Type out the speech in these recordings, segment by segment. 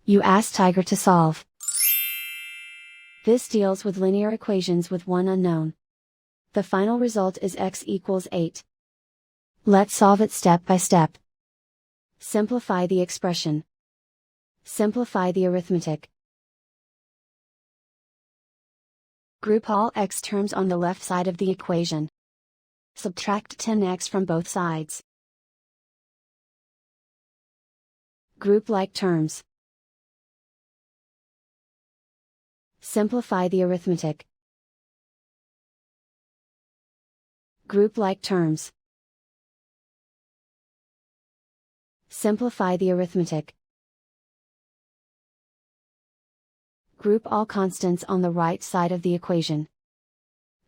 You ask Tiger to solve. This deals with linear equations with one unknown. The final result is x equals 8. Let's solve it step by step. Simplify the expression. Simplify the arithmetic. Group all x terms on the left side of the equation. Subtract 10x from both sides. Group like terms. Simplify the arithmetic. Group like terms. Simplify the arithmetic. Group all constants on the right side of the equation.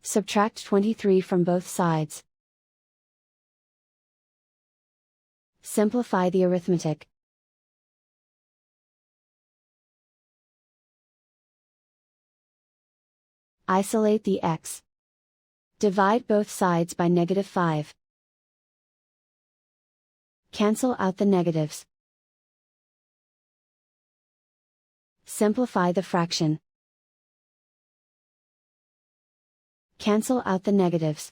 Subtract 23 from both sides. Simplify the arithmetic. Isolate the x. Divide both sides by -5. Cancel out the negatives. Simplify the fraction. Cancel out the negatives.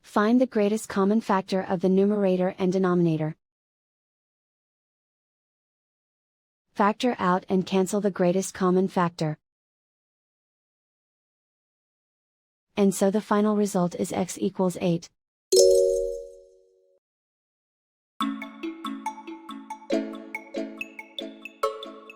Find the greatest common factor of the numerator and denominator. Factor out and cancel the greatest common factor. And so the final result is x equals 8.